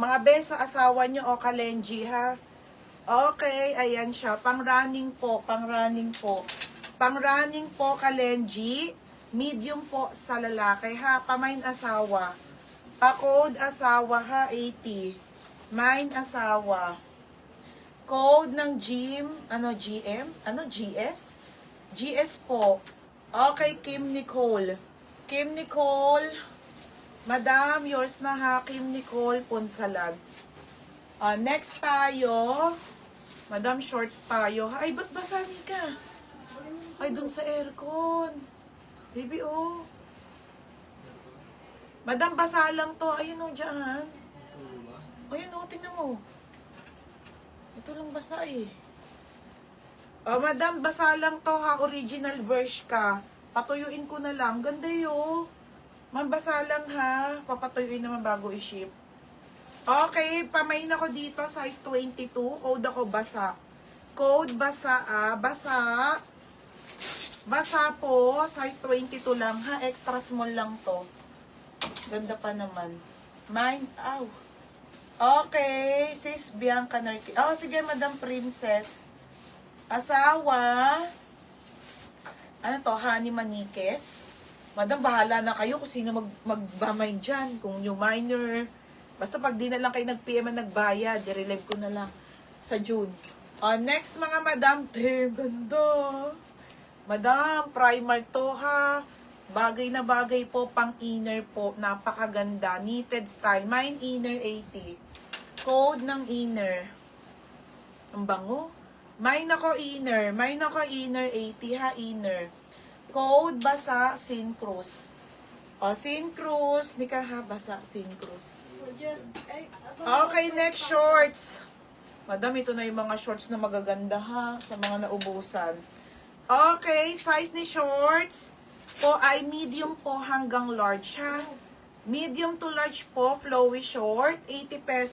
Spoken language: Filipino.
Mga bes sa asawa nyo o kalenji ha. Okay, ayan siya. Pang-running po, pang-running po. Pang-running po kalenji. Medium po sa lalaki ha. Pa-mine asawa. Pa-code asawa ha, 80. Mine asawa. Code ng gym, ano GM? Ano GS? GS po. Okay, Kim Nicole. Kim Nicole. Madam, yours na ha, Kim Nicole Punsalag. Next tayo. Madam, shorts tayo. Ay, ba't basani ka? Ay, dun sa aircon. Baby, oh. Madam, basa lang to. Ayun o, dyan. Ayun o, tingnan mo. Ito lang basa eh. Madam, basa lang to ha. Original Bershka. Patuyuin ko na lang. Ganda yun. Mambasa lang ha. Papatuyuin naman bago i-ship. Okay, pamain ako dito. Size 22. Code ako basa. Code basa basa. Basa po. Size 22 lang ha. Extra small lang to. Ganda pa naman. Mine. Ow. Okay. Sis Bianca Narki. Oh, sige, Madam Princess. Asawa. Ano to? Honey Manikes. Madam, bahala na kayo kung sino magbamay dyan. Kung yung minor. Basta pag di na lang kayo nag-PM at nagbayad, i-relieve ko na lang sa June. Next mga madam. Ganda. Madam, primer to ha. Bagay na bagay po, pang inner po. Napakaganda. Knitted style. Mine inner 80. Code ng inner. Ang bango. Mine ako inner. Mine ako inner 80 ha, inner. Code basa Syncruz. Syncruz. Nika ha, basa Syncruz. Okay, next shorts. Madam, ito na yung mga shorts na magaganda ha, sa mga naubusan. Okay, size ni shorts po ay medium po hanggang large ha. Medium to large po, flowy short, 80 pesos.